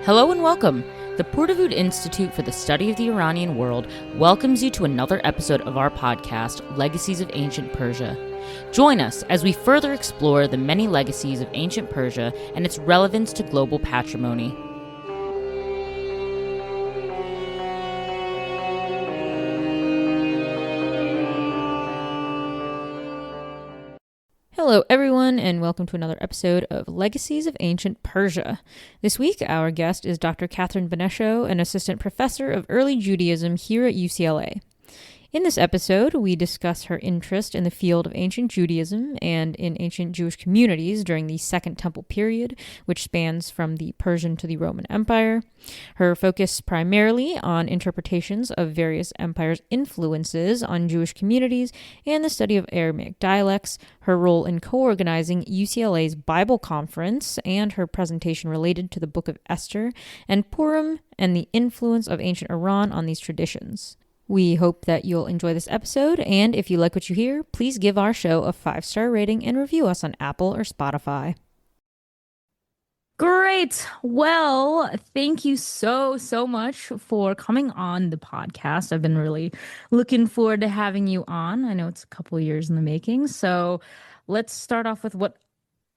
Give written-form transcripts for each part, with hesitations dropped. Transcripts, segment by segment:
Hello and welcome. The Portavood Institute for the Study of the Iranian World welcomes you to another episode of our podcast, Legacies of Ancient Persia. Join us as we further explore the many legacies of ancient Persia and its relevance to global patrimony. Hello, everyone, and welcome to another episode of Legacies of Ancient Persia. This week, our guest is Dr. Catherine Bonesho, an assistant professor of early Judaism here at UCLA. In this episode, we discuss her interest in the field of ancient Judaism and in ancient Jewish communities during the Second Temple period, which spans from the Persian to the Roman Empire. Her focus primarily on interpretations of various empires' influences on Jewish communities and the study of Aramaic dialects, her role in co-organizing UCLA's Bible Conference, and her presentation related to the Book of Esther and Purim and the influence of ancient Iran on these traditions. We hope that you'll enjoy this episode, and if you like what you hear, please give our show a 5-star rating and review us on Apple or Spotify. Great. Well, thank you so much for coming on the podcast. I've been really looking forward to having you on. I know it's a couple of years in the making, so let's start off with what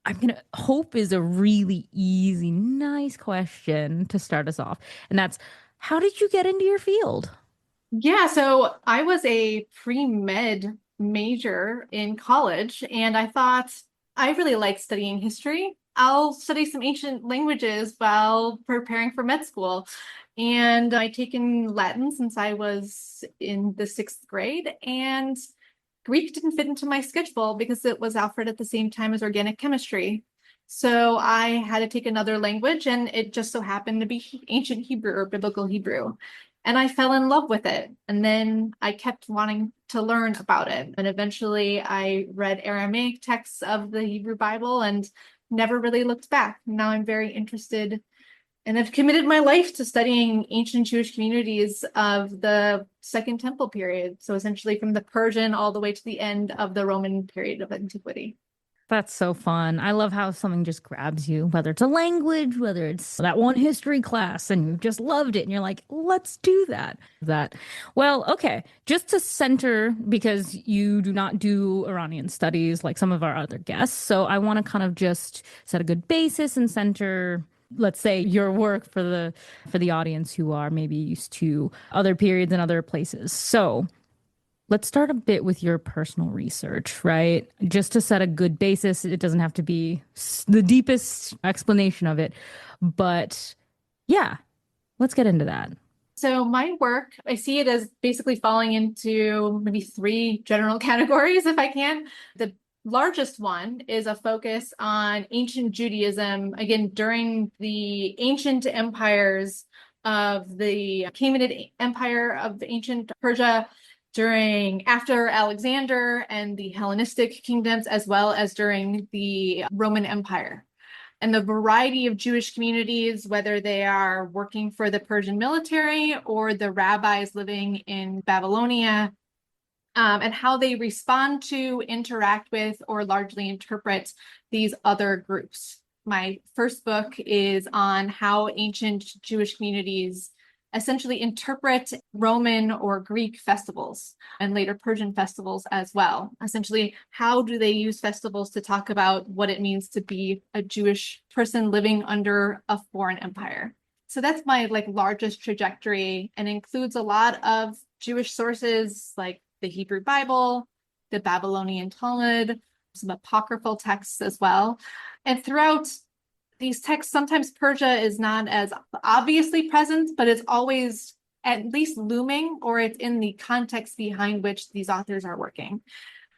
I'm going to hope is a really easy, nice question to start us off, and that's, how did you get into your field? Yeah, so I was a pre-med major in college, and I thought I really like studying history. I'll study some ancient languages while preparing for med school. And I'd taken Latin since I was in the 6th grade, and Greek didn't fit into my schedule because it was offered at the same time as organic chemistry. So I had to take another language, and it just so happened to be ancient Hebrew or biblical Hebrew. And I fell in love with it. And then I kept wanting to learn about it. And eventually I read Aramaic texts of the Hebrew Bible and never really looked back. Now I'm very interested and have committed my life to studying ancient Jewish communities of the Second Temple period. So essentially from the Persian all the way to the end of the Roman period of antiquity. That's so fun. I love how something just grabs you, whether it's a language, whether it's that one history class and you just loved it and you're like, let's do that. Well, okay, just to center, because you do not do Iranian studies like some of our other guests. So I want to kind of just set a good basis and center, let's say, your work for the audience who are maybe used to other periods and other places. So let's start a bit with your personal research, right? Just to set a good basis. It doesn't have to be the deepest explanation of it, but yeah, let's get into that. So my work, I see it as basically falling into maybe 3 general categories, if I can. The largest one is a focus on ancient Judaism, again, during the ancient empires of the Achaemenid Empire of ancient Persia, after Alexander and the Hellenistic kingdoms, as well as during the Roman Empire. And the variety of Jewish communities, whether they are working for the Persian military or the rabbis living in Babylonia, and how they respond to, interact with, or largely interpret these other groups. My first book is on how ancient Jewish communities essentially interpret Roman or Greek festivals and later Persian festivals as well. Essentially, how do they use festivals to talk about what it means to be a Jewish person living under a foreign empire? So that's my largest trajectory, and includes a lot of Jewish sources like the Hebrew Bible, the Babylonian Talmud, some apocryphal texts as well. And throughout these texts, sometimes Persia is not as obviously present, but it's always at least looming, or it's in the context behind which these authors are working.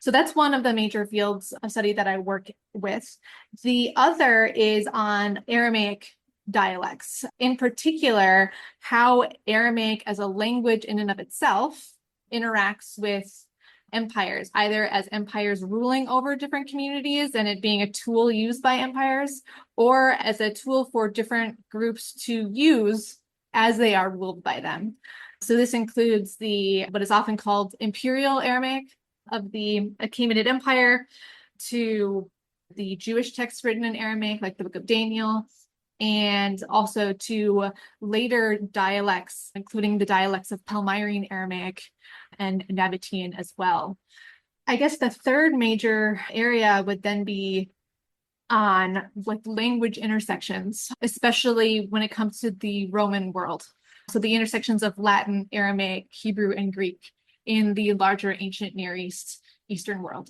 So that's one of the major fields of study that I work with. The other is on Aramaic dialects, in particular, how Aramaic as a language in and of itself interacts with empires, either as empires ruling over different communities and it being a tool used by empires, or as a tool for different groups to use as they are ruled by them. So this includes what is often called Imperial Aramaic of the Achaemenid Empire, to the Jewish texts written in Aramaic, like the Book of Daniel, and also to later dialects, including the dialects of Palmyrene Aramaic and Nabatean as well. I guess the third major area would then be on like language intersections, especially when it comes to the Roman world. So the intersections of Latin, Aramaic, Hebrew, and Greek in the larger ancient Near East, Eastern world.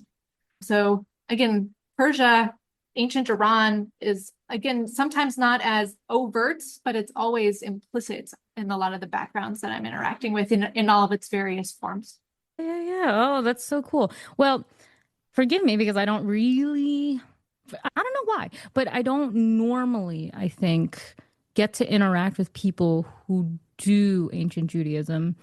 So again, Persia, ancient Iran is again sometimes not as overt, but it's always implicit in a lot of the backgrounds that I'm interacting with in all of its various forms. Yeah, yeah. Oh, that's so cool. Well, forgive me because I don't really, I don't know why, but I don't normally, I think, get to interact with people who do ancient Judaism,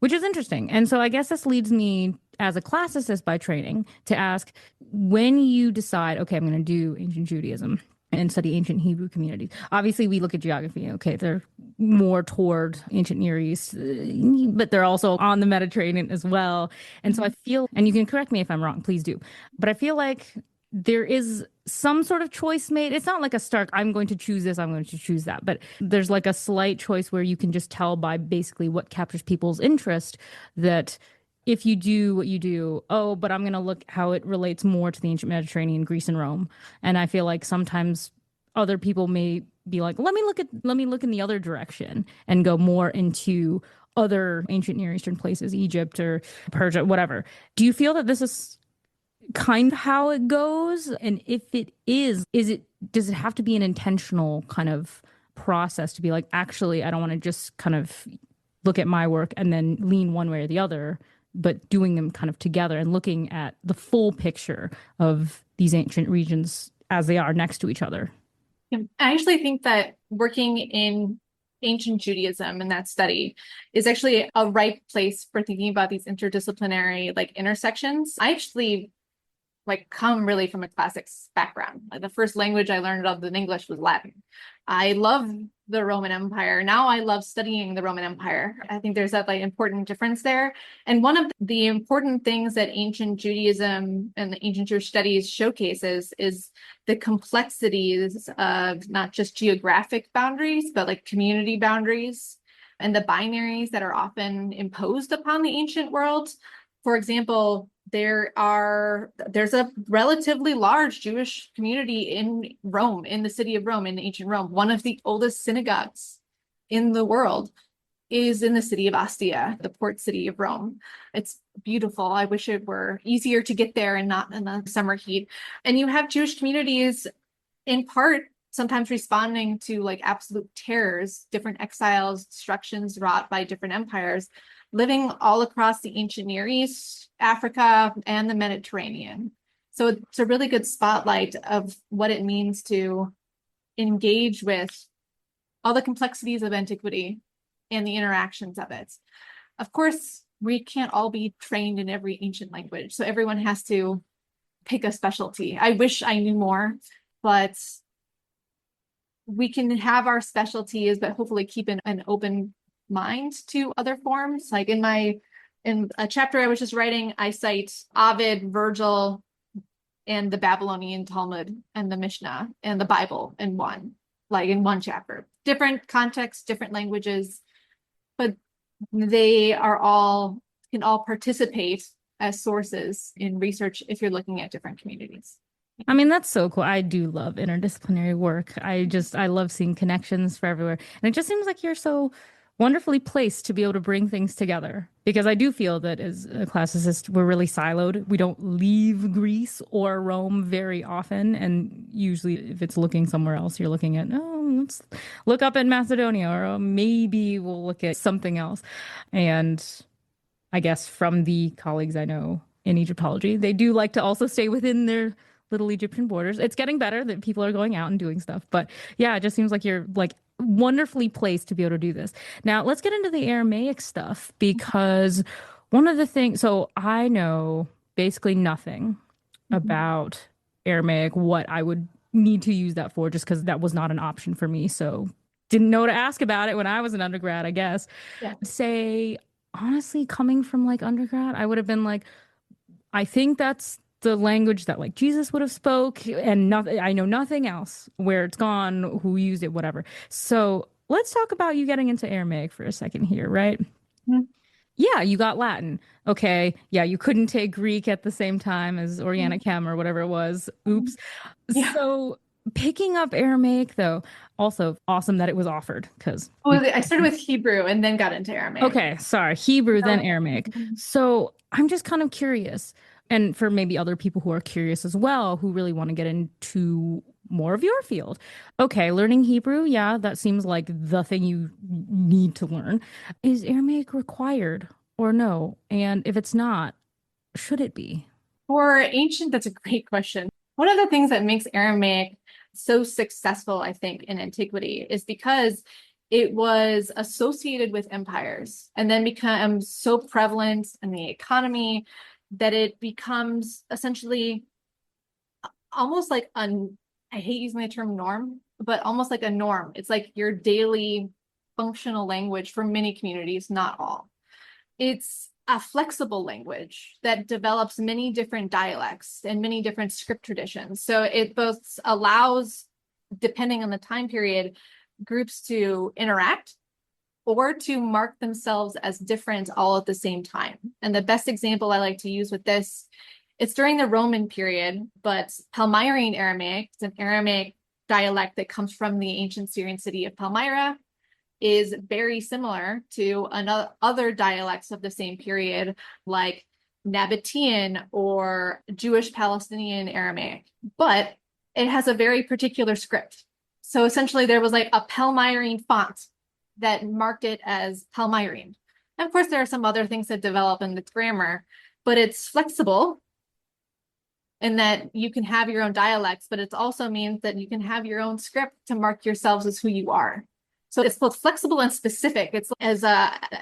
which is interesting. And so I guess this leads me, as a classicist by training, to ask when you decide, okay, I'm going to do ancient Judaism and study ancient Hebrew communities. Obviously, we look at geography. Okay, they're more toward ancient Near East, but they're also on the Mediterranean as well. And so I feel, and you can correct me if I'm wrong, please do. But I feel like there is some sort of choice made. It's not like a stark, I'm going to choose this, I'm going to choose that. But there's like a slight choice where you can just tell by basically what captures people's interest that if you do what you do, oh, but I'm going to look how it relates more to the ancient Mediterranean, Greece and Rome. And I feel like sometimes other people may be like, let me look in the other direction and go more into other ancient Near Eastern places, Egypt or Persia, whatever. Do you feel that this is kind of how it goes? And if it is it, does it have to be an intentional kind of process to be like, actually, I don't want to just kind of look at my work and then lean one way or the other, but doing them kind of together and looking at the full picture of these ancient regions as they are next to each other? I actually think that working in ancient Judaism and that study is actually a right place for thinking about these interdisciplinary like intersections. I actually like come really from a classics background. Like the first language I learned other than English was Latin. I love the Roman Empire. Now I love studying the Roman Empire. I think there's that like important difference there. And one of the important things that ancient Judaism and the ancient Jewish studies showcases is the complexities of not just geographic boundaries, but like community boundaries and the binaries that are often imposed upon the ancient world. For example, there's a relatively large Jewish community in Rome, in the city of Rome, in ancient Rome. One of the oldest synagogues in the world is in the city of Ostia, the port city of Rome. It's beautiful. I wish it were easier to get there and not in the summer heat. And you have Jewish communities in part sometimes responding to like absolute terrors, different exiles, destructions wrought by different empires, living all across the ancient Near East, Africa, and the Mediterranean. So it's a really good spotlight of what it means to engage with all the complexities of antiquity and the interactions of it. Of course, we can't all be trained in every ancient language, so everyone has to pick a specialty. I wish I knew more, but we can have our specialties, but hopefully keep an open mind to other forms. Like in a chapter I was just writing, I cite Ovid, Virgil, and the Babylonian Talmud and the Mishnah and the Bible in one chapter. Different contexts, different languages, but they can all participate as sources in research if you're looking at different communities. I mean, that's so cool. I do love interdisciplinary work. I love seeing connections for everywhere. And it just seems like you're so wonderfully placed to be able to bring things together. Because I do feel that as a classicist, we're really siloed. We don't leave Greece or Rome very often. And usually, if it's looking somewhere else, you're looking at, oh, let's look up in Macedonia, or oh, maybe we'll look at something else. And I guess from the colleagues I know in Egyptology, they do like to also stay within their little Egyptian borders. It's getting better that people are going out and doing stuff. But yeah, it just seems like you're like wonderfully placed to be able to do this. Now, let's get into the Aramaic stuff because one of the things, so I know basically nothing about Aramaic, what I would need to use that for, just because that was not an option for me. So didn't know to ask about it when I was an undergrad, I guess. Yeah. Say, honestly, coming from like undergrad, I would have been like, I think that's the language that like Jesus would have spoke, and nothing, I know nothing else, where it's gone, who used it, whatever. So let's talk about you getting into Aramaic for a second here, right? Mhm. Yeah, you got Latin. Okay. Yeah, you couldn't take Greek at the same time as Mhm. Organic Chem or whatever it was. Oops. Yeah. So picking up Aramaic, though, also awesome that it was offered because we. Well, I started with Hebrew and then got into Aramaic. Okay, sorry, Hebrew, then So, Aramaic. mhm. So I'm just kind of curious, and for maybe other people who are curious as well, who really want to get into more of your field. Okay, learning Hebrew, yeah, that seems like the thing you need to learn. Is Aramaic required or no? And if it's not, should it be? For ancient, that's a great question. One of the things that makes Aramaic so successful, I think, in antiquity is because it was associated with empires and then becomes so prevalent in the economy that it becomes essentially almost like I hate using the term norm, but almost like a norm. It's like your daily functional language for many communities, not all. It's a flexible language that develops many different dialects and many different script traditions. So it both allows, depending on the time period, groups to interact or to mark themselves as different all at the same time. And the best example I like to use with this, it's during the Roman period, but Palmyrene Aramaic, it's an Aramaic dialect that comes from the ancient Syrian city of Palmyra, is very similar to another other dialects of the same period, like Nabatean or Jewish Palestinian Aramaic, but it has a very particular script. So essentially, there was like a Palmyrene font that marked it as Palmyrene. And of course, there are some other things that develop in its grammar, but it's flexible in that you can have your own dialects, but it also means that you can have your own script to mark yourselves as who you are. So it's both flexible and specific. It's as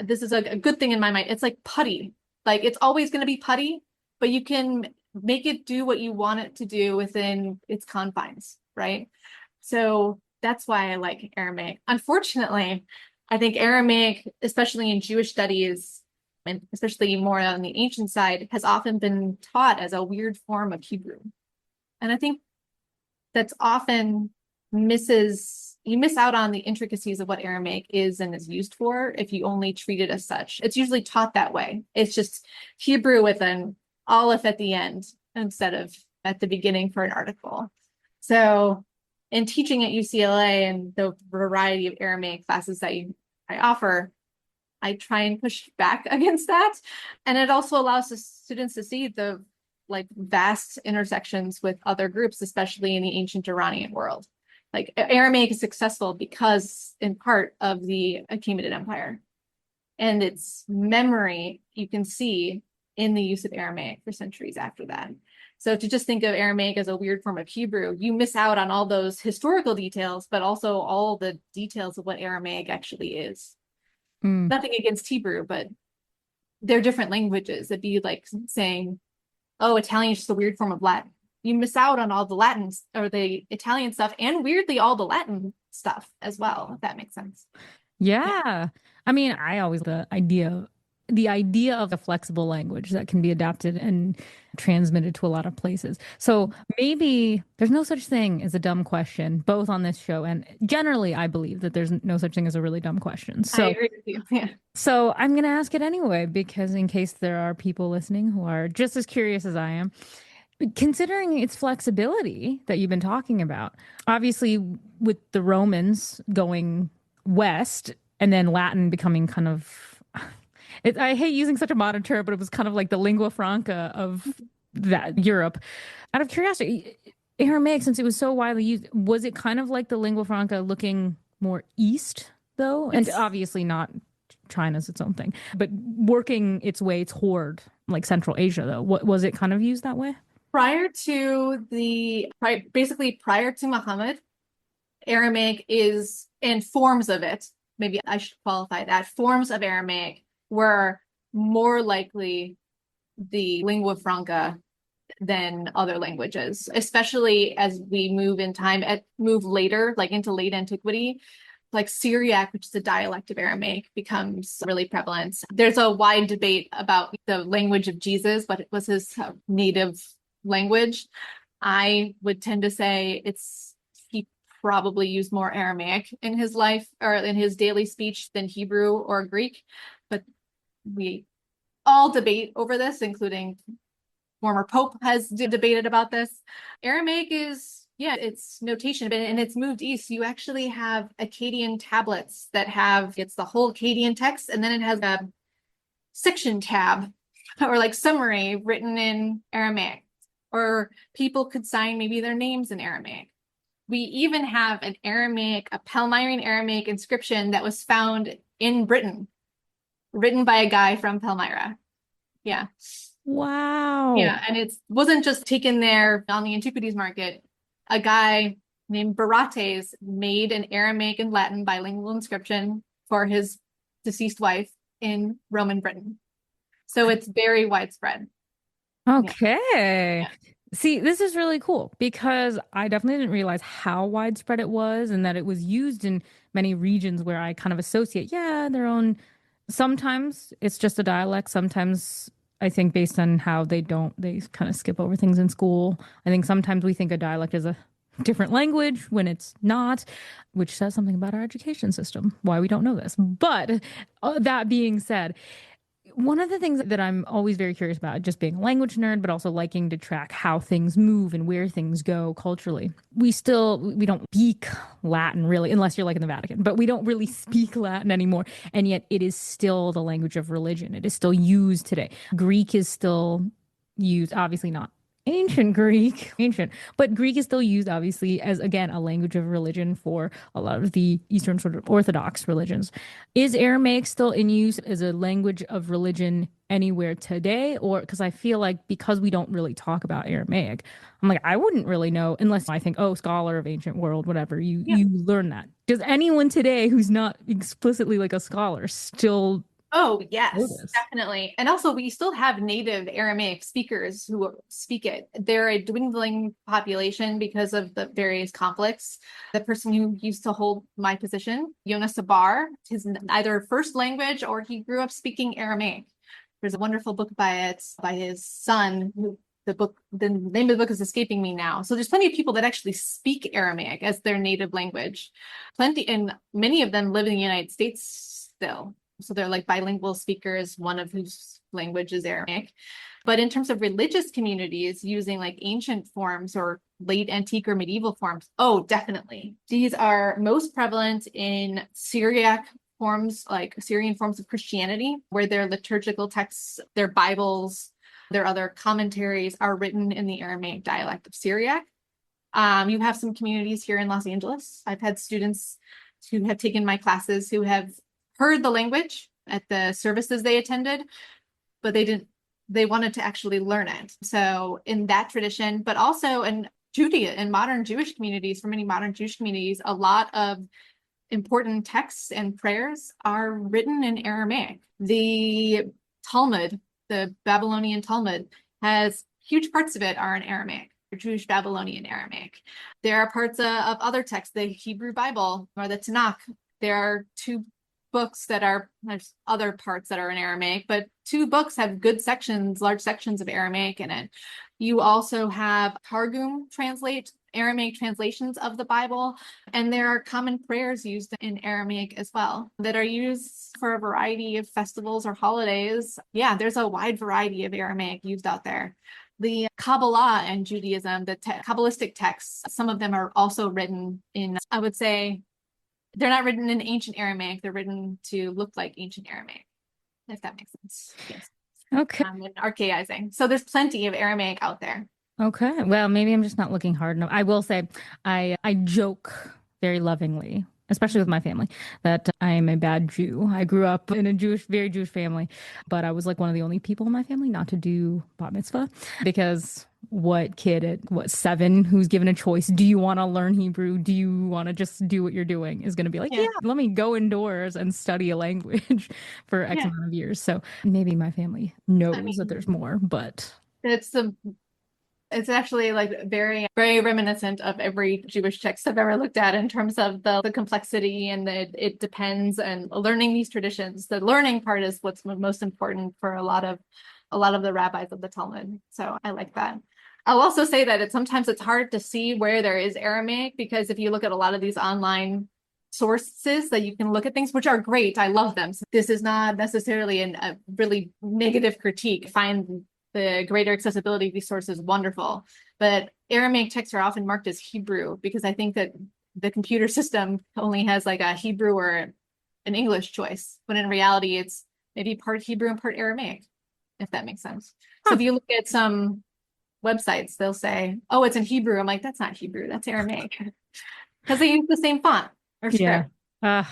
this is a good thing in my mind. It's like putty. Like it's always going to be putty, but you can make it do what you want it to do within its confines, right? So that's why I like Aramaic. Unfortunately, I think Aramaic, especially in Jewish studies, and especially more on the ancient side, has often been taught as a weird form of Hebrew. And I think that's often you miss out on the intricacies of what Aramaic is and is used for if you only treat it as such. It's usually taught that way. It's just Hebrew with an aleph at the end instead of at the beginning for an article. So in teaching at UCLA and the variety of Aramaic classes that I offer, I try and push back against that. And it also allows the students to see the like vast intersections with other groups, especially in the ancient Iranian world. Like Aramaic is successful because in part of the Achaemenid Empire and its memory you can see in the use of Aramaic for centuries after that. So to just think of Aramaic as a weird form of Hebrew, you miss out on all those historical details, but also all the details of what Aramaic actually is. Mm. Nothing against Hebrew, but they're different languages. It'd be like saying, oh, Italian is just a weird form of Latin. You miss out on all the Latin or the Italian stuff and weirdly all the Latin stuff as well, if that makes sense. Yeah. Yeah. I mean, I always the idea of a flexible language that can be adapted and transmitted to a lot of places. So maybe there's no such thing as a dumb question, both on this show and generally I believe that there's no such thing as a really dumb question. I So agree with you. Yeah. so I'm going to ask it anyway because in case there are people listening who are just as curious as I am, considering its flexibility that you've been talking about, obviously with the Romans going west and then Latin becoming kind of, I hate using such a modern term, but it was kind of like the lingua franca of that Europe. Out of curiosity, Aramaic, since it was so widely used, was it kind of like the lingua franca looking more east though? And It's obviously not China's its own thing, but working its way toward like Central Asia though. What was it kind of used that way? basically prior to Muhammad, Aramaic is, and forms of it, maybe I should qualify that, forms of Aramaic were more likely the lingua franca than other languages, especially as we move in time, move later, like into late antiquity. Like Syriac, which is a dialect of Aramaic, becomes really prevalent. There's a wide debate about the language of Jesus, what was his native language. I would tend to say he probably used more Aramaic in his life or in his daily speech than Hebrew or Greek. But we all debate over this, including former Pope has debated about this. Aramaic is, yeah, it's notation, and it's moved east. You actually have Akkadian tablets that it's the whole Akkadian text, and then it has a section tab or like summary written in Aramaic, or people could sign maybe their names in Aramaic. We even have a Palmyrene Aramaic inscription that was found in Britain, written by a guy from Palmyra. Yeah. Wow. Yeah, and it wasn't just taken there on the antiquities market. A guy named Barates made an Aramaic and Latin bilingual inscription for his deceased wife in Roman Britain. So it's very widespread. Okay. Yeah. See, this is really cool because I definitely didn't realize how widespread it was and that it was used in many regions where I kind of associate, yeah, their own. Sometimes it's just a dialect. Sometimes I think based on how they kind of skip over things in school. I think sometimes we think a dialect is a different language when it's not, which says something about our education system, why we don't know this. But that being said, one of the things that I'm always very curious about, just being a language nerd, but also liking to track how things move and where things go culturally. We don't speak Latin really, unless you're like in the Vatican, but we don't really speak Latin anymore. And yet it is still the language of religion. It is still used today. Greek is still used, obviously not ancient Greek, ancient, but Greek is still used, obviously, as again a language of religion for a lot of the Eastern sort of Orthodox religions. Is Aramaic still in use as a language of religion anywhere today? Or because I feel like because we don't really talk about Aramaic, I'm like, I wouldn't really know unless I think, oh, scholar of ancient world, whatever, Yeah. you learn that. Does anyone today who's not explicitly like a scholar still Oh, know yes, this? definitely. And also, we still have native Aramaic speakers who speak it. They're a dwindling population because of the various conflicts. The person who used to hold my position, Yona Sabar, his either first language or he grew up speaking Aramaic. There's a wonderful book by his son, the name of the book is escaping me now. So there's plenty of people that actually speak Aramaic as their native language. Plenty, and many of them live in the United States still. So they're like bilingual speakers, one of whose language is Aramaic. But in terms of religious communities using like ancient forms or late antique or medieval forms, oh, definitely. These are most prevalent in Syriac forms, like Syrian forms of Christianity, where their liturgical texts, their Bibles, their other commentaries are written in the Aramaic dialect of Syriac. You have some communities here in Los Angeles. I've had students who have taken my classes who have heard the language at the services they attended, but they wanted to actually learn it. So in that tradition, but also in modern Jewish communities, for many modern Jewish communities, a lot of important texts and prayers are written in Aramaic. The Talmud, the Babylonian Talmud, has huge parts of it are in Aramaic. Jewish Babylonian Aramaic. There are parts of other texts, the Hebrew Bible or the Tanakh. There are two books there's other parts that are in Aramaic, but two books have good sections, large sections of Aramaic in it. You also have Targum Aramaic translations of the Bible, and there are common prayers used in Aramaic as well that are used for a variety of festivals or holidays. Yeah, there's a wide variety of Aramaic used out there. The Kabbalah and Judaism, the Kabbalistic texts, some of them are also written in, I would say, they're not written in ancient Aramaic. They're written to look like ancient Aramaic, if that makes sense. Yes. Okay. And archaizing. So there's plenty of Aramaic out there. Okay. Well, maybe I'm just not looking hard enough. I will say I joke very lovingly, especially with my family, that I am a bad Jew. I grew up in a very Jewish family, but I was like one of the only people in my family not to do bat mitzvah because what kid at 7 who's given a choice, do you want to learn Hebrew? Do you want to just do what you're doing? Is going to be like, yeah, Yeah. let me go indoors and study a language for X Yeah. amount of years. So maybe my family I knows that mean, there's more, but it's it's actually like very, very reminiscent of every Jewish text I've ever looked at in terms of the complexity and it depends and learning these traditions. The learning part is what's most important for a lot of the rabbis of the Talmud. So I like that. I'll also say that sometimes it's hard to see where there is Aramaic, because if you look at a lot of these online sources that you can look at things, which are great, I love them. So this is not necessarily a really negative critique. I find the greater accessibility of these sources wonderful, but Aramaic texts are often marked as Hebrew because I think that the computer system only has like a Hebrew or an English choice, when in reality it's maybe part Hebrew and part Aramaic, if that makes sense. So Huh. if you look at some websites, they'll say, oh, it's in Hebrew. I'm like, that's not Hebrew, that's Aramaic. Because they use the same font or Yeah. script.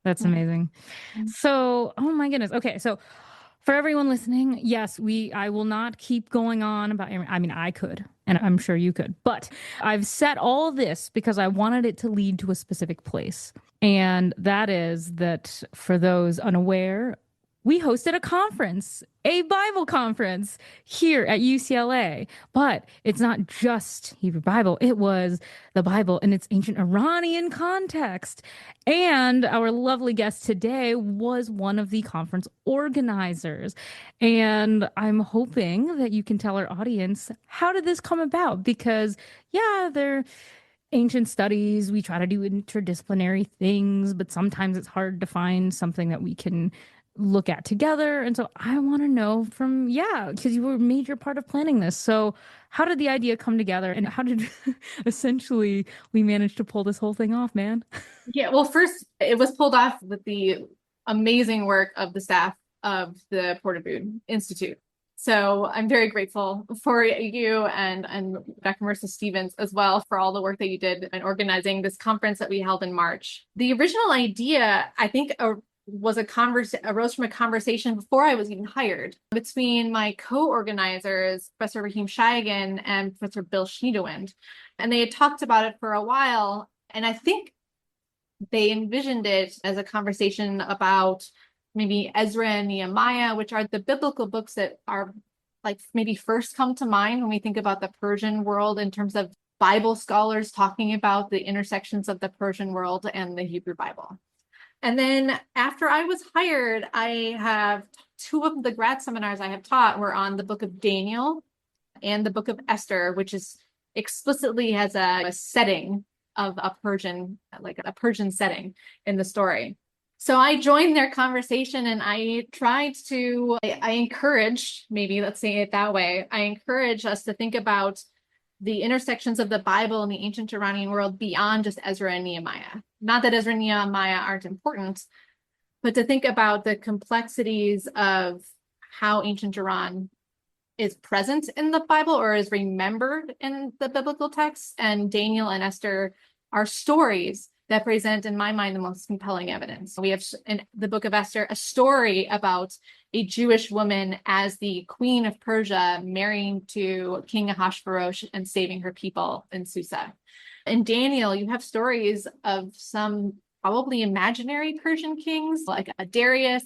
That's amazing. Mhm. So, oh my goodness. Okay, so for everyone listening, yes, I will not keep going on about, I mean, I could, and I'm sure you could, but I've set all this because I wanted it to lead to a specific place. And that is that for those unaware, we hosted a conference, a Bible conference here at UCLA. But it's not just Hebrew Bible, it was the Bible in its ancient Iranian context. And our lovely guest today was one of the conference organizers. And I'm hoping that you can tell our audience, how did this come about? Because, yeah, they're ancient studies. We try to do interdisciplinary things, but sometimes it's hard to find something that we can look at together. And so I want to know from, yeah, because you were a major part of planning this. So how did the idea come together and how did essentially we manage to pull this whole thing off, man? Yeah, well, first, it was pulled off with the amazing work of the staff of the Portabood Institute. So I'm very grateful for you and Dr. Marissa Stevens as well for all the work that you did in organizing this conference that we held in March. The original idea, I think, arose from a conversation before I was even hired between my co-organizers, Professor Raheem Shaigan and Professor Bill Schniedewind. And they had talked about it for a while. And I think they envisioned it as a conversation about maybe Ezra and Nehemiah, which are the biblical books that are like maybe first come to mind when we think about the Persian world in terms of Bible scholars talking about the intersections of the Persian world and the Hebrew Bible. And then after I was hired, I have two of the grad seminars I have taught were on the book of Daniel and the book of Esther, which is explicitly has a setting of a Persian, like a Persian setting in the story. So I joined their conversation and I encouraged, maybe let's say it that way, I encourage us to think about the intersections of the Bible and the ancient Iranian world beyond just Ezra and Nehemiah. Not that Ezra and Nehemiah aren't important, but to think about the complexities of how ancient Iran is present in the Bible or is remembered in the biblical texts. And Daniel and Esther are stories that present, in my mind, the most compelling evidence. We have in the book of Esther a story about a Jewish woman as the queen of Persia marrying to King Ahasuerus and saving her people in Susa. In Daniel, you have stories of some probably imaginary Persian kings like a Darius.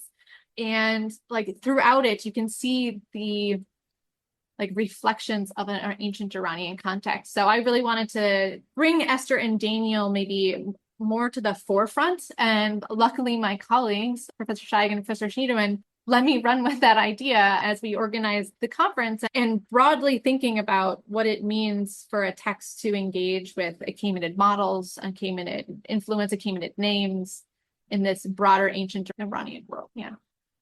And like throughout it, you can see the like reflections of an ancient Iranian context. So I really wanted to bring Esther and Daniel maybe more to the forefront. And luckily my colleagues, Professor Scheig and Professor Schniedemann, let me run with that idea as we organized the conference and broadly thinking about what it means for a text to engage with Achaemenid models, Achaemenid influence, Achaemenid names in this broader ancient Iranian world. Yeah.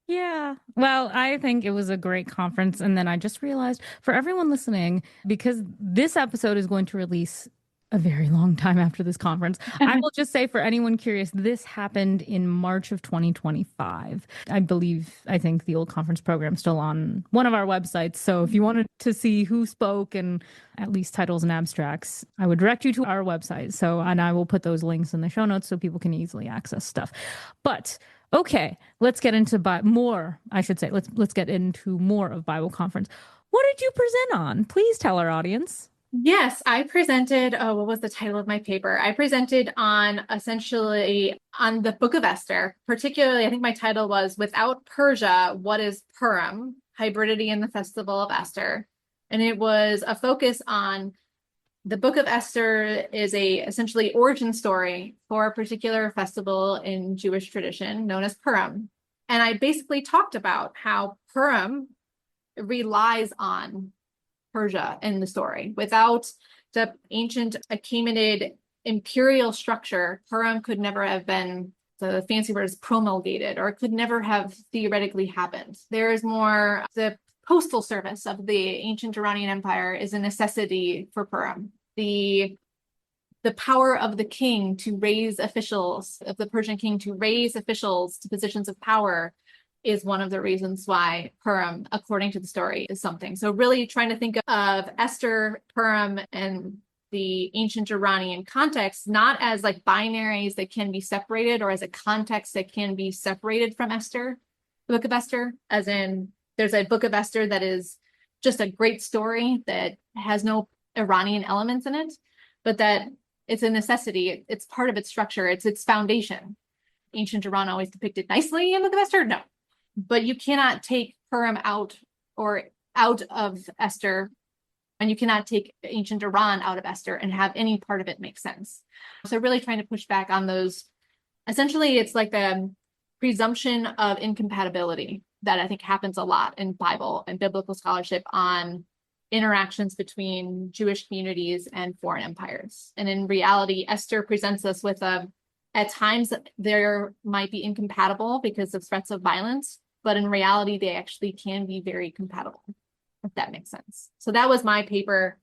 Yeah. Well, I think it was a great conference. And then I just realized for everyone listening, because this episode is going to release a very long time after this conference, I will just say for anyone curious, this happened in March of 2025. I think the old conference program's still on one of our websites. So if you wanted to see who spoke and at least titles and abstracts, I would direct you to our website. So, and I will put those links in the show notes so people can easily access stuff. But okay, let's get into more. I should say, let's get into more of Bible Conference. What did you present on? Please tell our audience. Yes, I presented, what was the title of my paper? I presented on essentially on the Book of Esther, particularly, I think my title was Without Persia, What is Purim? Hybridity in the Festival of Esther. And it was a focus on the Book of Esther is a essentially origin story for a particular festival in Jewish tradition known as Purim. And I basically talked about how Purim relies on Persia in the story. Without the ancient Achaemenid imperial structure, Purim could never have been, the fancy word is promulgated, or it could never have theoretically happened. There is more, the postal service of the ancient Iranian Empire is a necessity for Purim. The power of the king to raise officials, of the Persian king to raise officials to positions of power, is one of the reasons why Purim, according to the story, is something. So really trying to think of Esther, Purim, and the ancient Iranian context, not as like binaries that can be separated, or as a context that can be separated from Esther, the Book of Esther, as in there's a Book of Esther that is just a great story that has no Iranian elements in it, but that it's a necessity. It's part of its structure. It's its foundation. Ancient Iran always depicted nicely in the Book of Esther? No. But you cannot take Purim out of Esther, and you cannot take ancient Iran out of Esther and have any part of it make sense. So really trying to push back on those. Essentially, it's like a presumption of incompatibility that I think happens a lot in Bible and biblical scholarship on interactions between Jewish communities and foreign empires. And in reality, Esther presents us with at times there might be incompatible because of threats of violence, but in reality, they actually can be very compatible, if that makes sense. So that was my paper,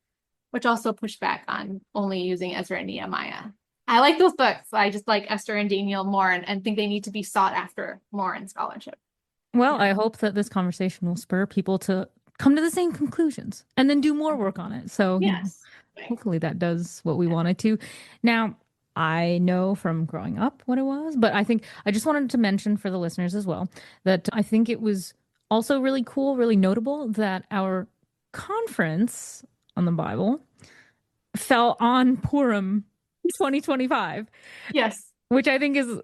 which also pushed back on only using Ezra and Nehemiah. I like those books. I just like Esther and Daniel more, and think they need to be sought after more in scholarship. Well, I hope that this conversation will spur people to come to the same conclusions and then do more work on it. So yes, hopefully that does what we wanted to. Now, I know from growing up what it was, but I think I just wanted to mention for the listeners as well that I think it was also really cool, really notable that our conference on the Bible fell on Purim 2025. Yes. Which I think is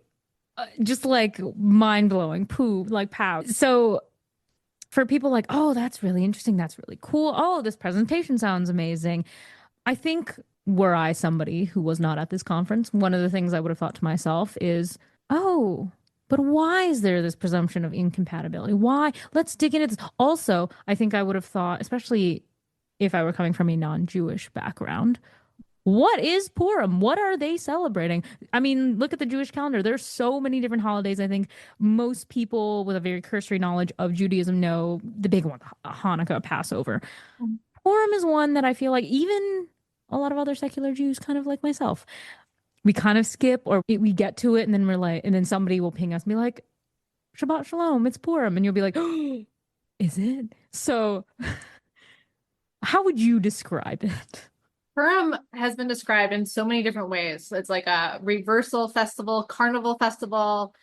just like mind blowing, like pow. So for people like, oh, that's really interesting. That's really cool. Oh, this presentation sounds amazing. I think were I somebody who was not at this conference, one of the things I would have thought to myself is, oh, but why is there this presumption of incompatibility? Why? Let's dig into this. Also, I think I would have thought, especially if I were coming from a non-Jewish background, what is Purim? What are they celebrating? I mean, look at the Jewish calendar. There's so many different holidays. I think most people with a very cursory knowledge of Judaism know the big one, Hanukkah, Passover. Purim is one that I feel like even a lot of other secular Jews, kind of like myself, we kind of skip, or we get to it and then we're like, and then somebody will ping us and be like, Shabbat Shalom, it's Purim. And you'll be like, oh, is it? So how would you describe it? Purim has been described in so many different ways. It's like a reversal festival, carnival festival.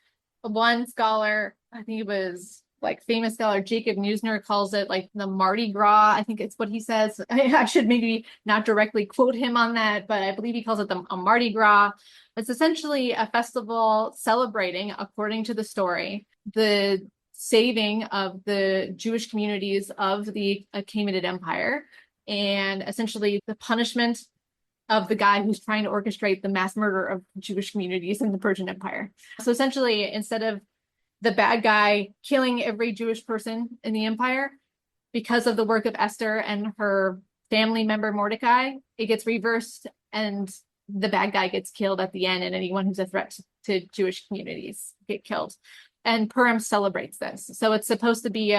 One scholar, I think it was like famous scholar Jacob Neusner, calls it like the Mardi Gras. I think it's what he says. I should maybe not directly quote him on that, but I believe he calls it a Mardi Gras. It's essentially a festival celebrating, according to the story, the saving of the Jewish communities of the Achaemenid Empire, and essentially the punishment of the guy who's trying to orchestrate the mass murder of Jewish communities in the Persian Empire. So essentially, instead of the bad guy killing every Jewish person in the empire, because of the work of Esther and her family member Mordecai, it gets reversed and the bad guy gets killed at the end, and anyone who's a threat to Jewish communities get killed. And Purim celebrates this. So it's supposed to be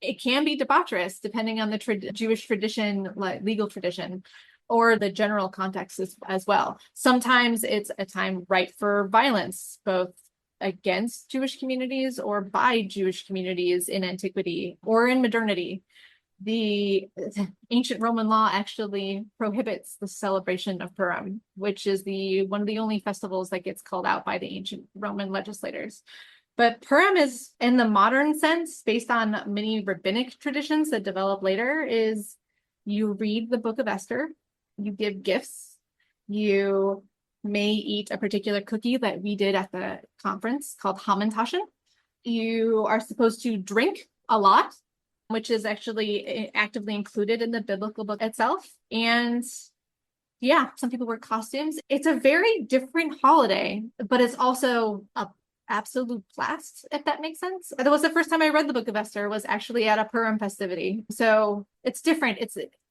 it can be debaucherous depending on the Jewish tradition, like legal tradition, or the general context as well. Sometimes it's a time ripe for violence, both against Jewish communities or by Jewish communities in antiquity or in modernity. The ancient Roman law actually prohibits the celebration of Purim, which is one of the only festivals that gets called out by the ancient Roman legislators. But Purim is, in the modern sense, based on many rabbinic traditions that develop later, is you read the Book of Esther, you give gifts, you may eat a particular cookie that we did at the conference called Hamantaschen. You are supposed to drink a lot, which is actually actively included in the biblical book itself. And yeah, some people wear costumes. It's a very different holiday, but it's also a absolute blast, if that makes sense. That was the first time I read the Book of Esther, was actually at a Purim festivity. So it's different.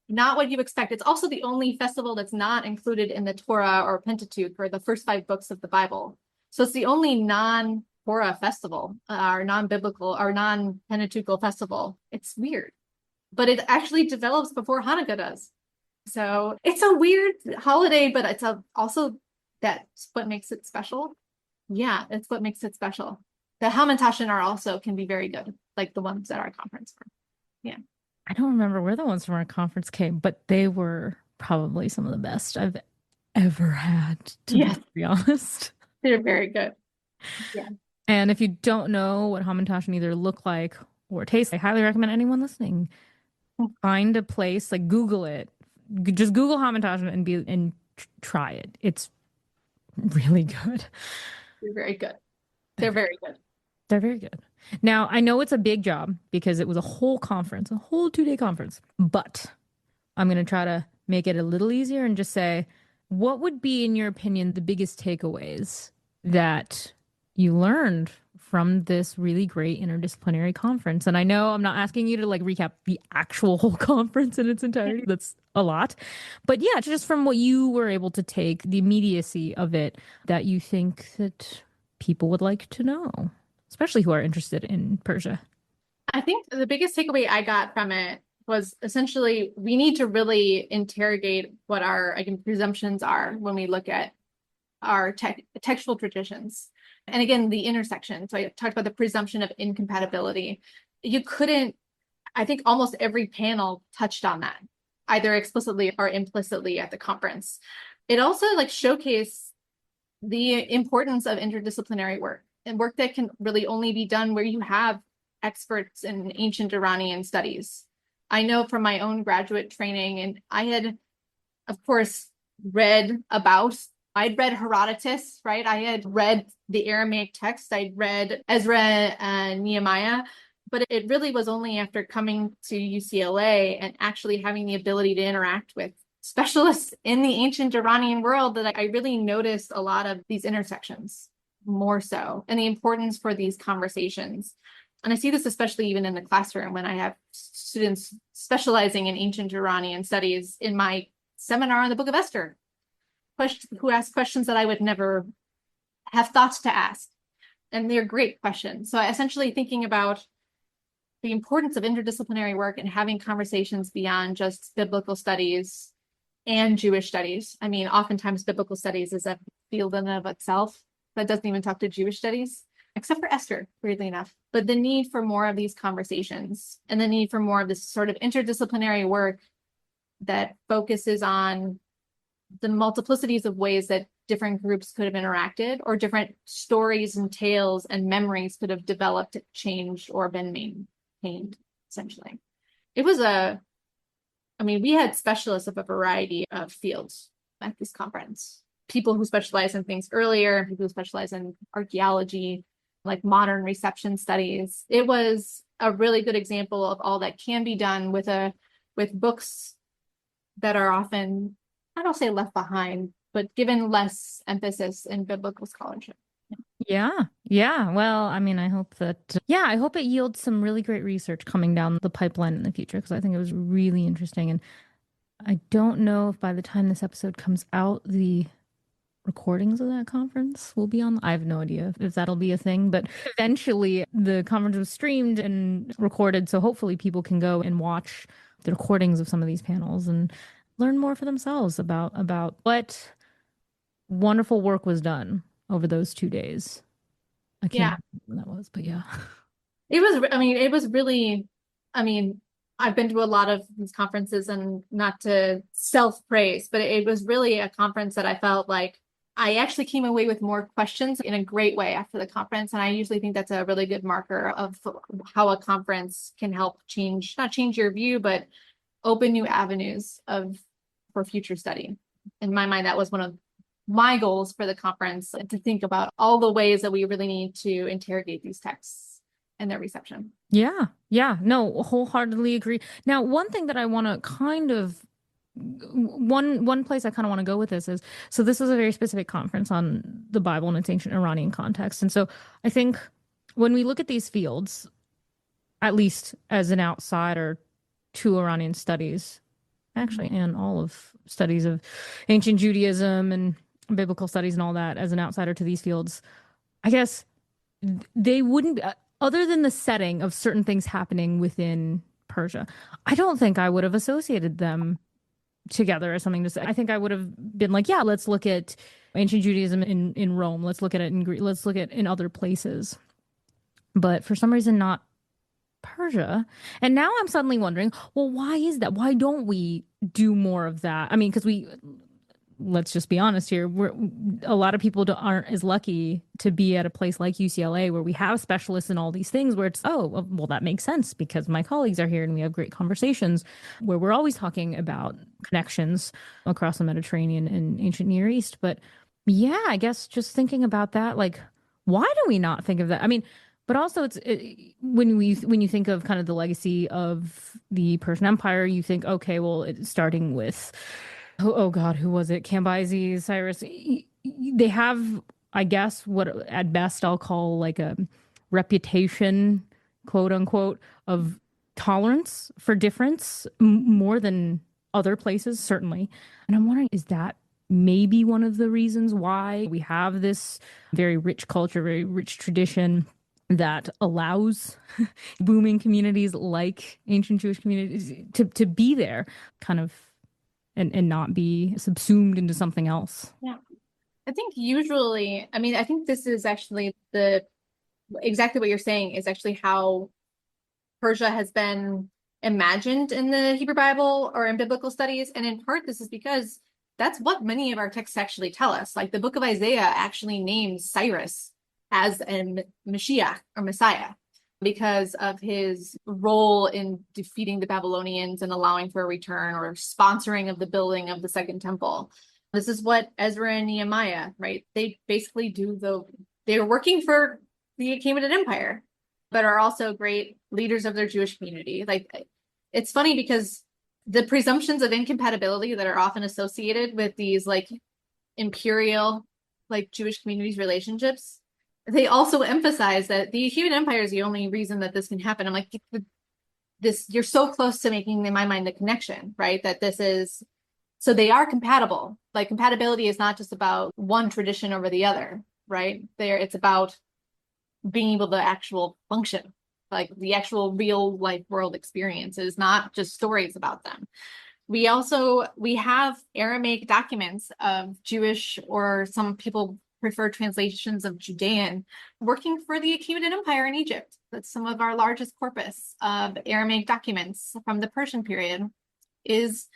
not what you expect. It's also the only festival that's not included in the Torah or Pentateuch or the first 5 books of the Bible. So it's the only non-Torah festival, or non-biblical or non-Pentateuchal festival. It's weird, but it actually develops before Hanukkah does. So it's a weird holiday, but also that's what makes it special. Yeah, it's what makes it special. The Hamantashen are also can be very good, like the ones at our conference were. Yeah. I don't remember where the ones from our conference came, but they were probably some of the best I've ever had, to Yes, be honest. they're very good. Yeah. And if you don't know what hamantaschen either look like or taste, I highly recommend anyone listening find a place, like Google it. Just Google hamantaschen and try it. It's really good. They're very good. They're very good. They're very good. Now, I know it's a big job because it was a whole conference, a whole 2-day conference, but I'm going to try to make it a little easier and just say, what would be, in your opinion, the biggest takeaways that you learned from this really great interdisciplinary conference? And I know I'm not asking you to like recap the actual whole conference in its entirety. That's a lot. But yeah, just from what you were able to take, the immediacy of it that you think that people would like to know, especially who are interested in Persia. I think the biggest takeaway I got from it was essentially we need to really interrogate what our, again, presumptions are when we look at our textual traditions. And again, the intersection. So I talked about the presumption of incompatibility. You couldn't, I think almost every panel touched on that, either explicitly or implicitly at the conference. It also like showcased the importance of interdisciplinary work and work that can really only be done where you have experts in ancient Iranian studies. I know from my own graduate training, and I had, of course, I'd read Herodotus, right? I had read the Aramaic text. I'd read Ezra and Nehemiah, but it really was only after coming to UCLA and actually having the ability to interact with specialists in the ancient Iranian world that I really noticed a lot of these intersections more so, and the importance for these conversations. And I see this especially even in the classroom when I have students specializing in ancient Iranian studies in my seminar on the Book of Esther, who ask questions that I would never have thoughts to ask. And they're great questions. So essentially thinking about the importance of interdisciplinary work and having conversations beyond just biblical studies and Jewish studies. I mean, oftentimes biblical studies is a field in and of itself that doesn't even talk to Jewish studies, except for Esther, weirdly enough. But the need for more of these conversations and the need for more of this sort of interdisciplinary work that focuses on the multiplicities of ways that different groups could have interacted, or different stories and tales and memories could have developed, changed, or been maintained, essentially. We had specialists of a variety of fields at this conference. People who specialize in things earlier, people who specialize in archaeology, like modern reception studies. It was a really good example of all that can be done with books that are often, I don't say left behind, but given less emphasis in biblical scholarship. Yeah. Yeah. Well, I mean, I hope it yields some really great research coming down the pipeline in the future, because I think it was really interesting. And I don't know if by the time this episode comes out, the recordings of that conference will be on. I have no idea if that'll be a thing, but eventually the conference was streamed and recorded. So hopefully people can go and watch the recordings of some of these panels and learn more for themselves about what wonderful work was done over those 2 days. I can't remember when that was, but yeah. It was really, I've been to a lot of these conferences, and not to self-praise, but it was really a conference that I felt like I actually came away with more questions in a great way after the conference. And I usually think that's a really good marker of how a conference can help not change your view, but open new avenues for future study. In my mind, that was one of my goals for the conference, to think about all the ways that we really need to interrogate these texts and their reception. Yeah. Yeah. No, wholeheartedly agree. Now, one thing that I want to kind of one place I kind of want to go with this is, so this is a very specific conference on the Bible and its ancient Iranian context. And so I think when we look at these fields, at least as an outsider to Iranian studies, actually, and all of studies of ancient Judaism and biblical studies and all that as an outsider to these fields, I guess they wouldn't, other than the setting of certain things happening within Persia, I don't think I would have associated them together as something to say. I think I would have been like, yeah, let's look at ancient Judaism in Rome. Let's look at it in Greece. Let's look at in other places. But for some reason, not Persia. And now I'm suddenly wondering, well, why is that? Why don't we do more of that? I mean, because let's just be honest here. A lot of people aren't as lucky to be at a place like UCLA where we have specialists in all these things where it's, oh, well, that makes sense because my colleagues are here and we have great conversations where we're always talking about connections across the Mediterranean and ancient Near East. But yeah, I guess just thinking about that, like, why do we not think of that? I mean, but also when you think of kind of the legacy of the Persian Empire, you think, okay, well, it's starting with oh God, who was it? Cambyses, Cyrus. They have, I guess, what at best I'll call like a reputation, quote unquote, of tolerance for difference more than other places, certainly. And I'm wondering, is that maybe one of the reasons why we have this very rich culture, very rich tradition that allows booming communities like ancient Jewish communities to be there, kind of and not be subsumed into something else. Yeah. I think usually, I mean, I think this is actually the exactly what you're saying is actually how Persia has been imagined in the Hebrew Bible or in biblical studies. And in part, this is because that's what many of our texts actually tell us. Like the book of Isaiah actually names Cyrus as a Mashiach or Messiah because of his role in defeating the Babylonians and allowing for a return or sponsoring of the building of the second temple. This is what Ezra and Nehemiah, right? They basically they're working for the Achaemenid Empire, but are also great leaders of their Jewish community. Like, it's funny because the presumptions of incompatibility that are often associated with these like imperial, like Jewish communities relationships, they also emphasize that the Achaemenid Empire is the only reason that this can happen. I'm like, you're so close to making, in my mind, the connection, right? That this is, so they are compatible. Like compatibility is not just about one tradition over the other, right? It's about being able to actual function, like the actual real life world experiences, not just stories about them. We have Aramaic documents of Jewish, or some people prefer translations of Judean, working for the Achaemenid Empire in Egypt. That's some of our largest corpus of Aramaic documents from the Persian period is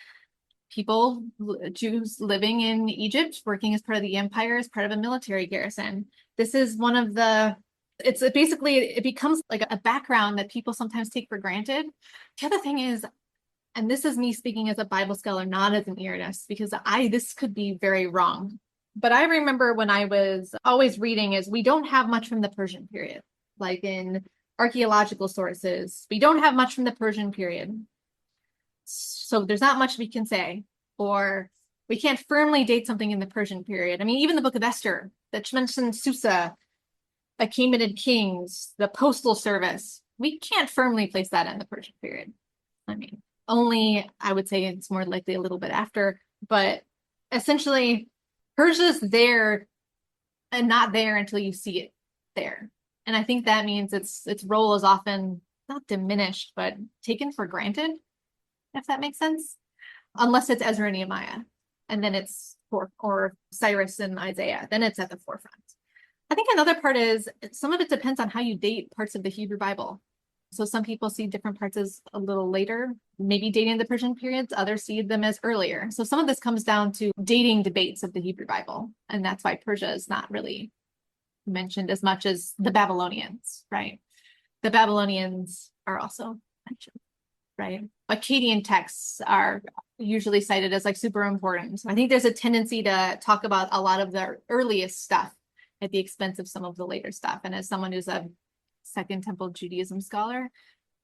Jews living in Egypt, working as part of the empire, as part of a military garrison. This is one of the, it becomes like a background that people sometimes take for granted. The other thing is, and this is me speaking as a Bible scholar, not as an Iranist, because this could be very wrong. But I remember when I was always reading is we don't have much from the Persian period, like in archaeological sources. We don't have much from the Persian period. So there's not much we can say, or we can't firmly date something in the Persian period. I mean, even the book of Esther that mentions Susa, Achaemenid kings, the postal service, we can't firmly place that in the Persian period. I mean, only I would say it's more likely a little bit after, but essentially Persia's there and not there until you see it there. And I think that means its role is often not diminished, but taken for granted, if that makes sense. Unless it's Ezra and Nehemiah, and then it's or Cyrus and Isaiah, then it's at the forefront. I think another part is some of it depends on how you date parts of the Hebrew Bible. So some people see different parts as a little later, maybe dating the Persian periods, others see them as earlier. So some of this comes down to dating debates of the Hebrew Bible. And that's why Persia is not really mentioned as much as the Babylonians, right? The Babylonians are also mentioned, right? Akkadian texts are usually cited as like super important. I think there's a tendency to talk about a lot of the earliest stuff at the expense of some of the later stuff. And as someone who's a Second Temple Judaism scholar,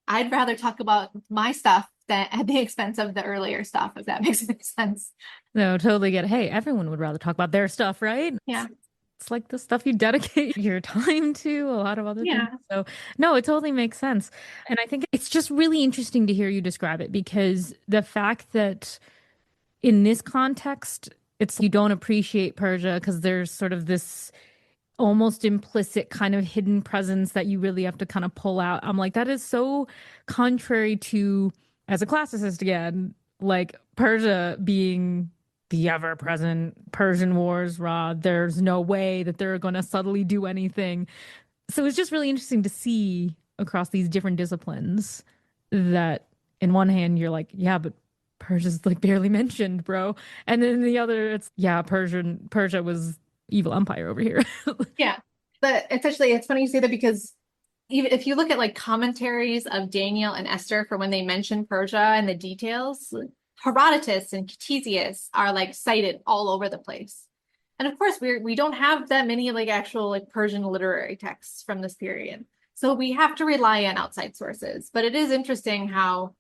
I'd rather talk about my stuff than at the expense of the earlier stuff, if that makes any sense. No, totally get it. Hey, everyone would rather talk about their stuff, right? Yeah. it's like the stuff you dedicate your time to, a lot of other things. Yeah. So, no, it totally makes sense. And I think it's just really interesting to hear you describe it because the fact that in this context, it's you don't appreciate Persia because there's sort of this almost implicit kind of hidden presence that you really have to kind of pull out. I'm like, that is so contrary to, as a classicist again, like Persia being the ever present Persian wars, raw. There's no way that they're going to subtly do anything. So it's just really interesting to see across these different disciplines that in one hand you're like, yeah, but Persia's like barely mentioned, bro. And then the other, it's yeah, Persia was evil empire over here. Yeah. But essentially, it's funny you say that because even if you look at like commentaries of Daniel and Esther for when they mention Persia and the details, Herodotus and Ctesias are like cited all over the place. And of course, we don't have that many like actual like Persian literary texts from this period. So we have to rely on outside sources. But it is interesting how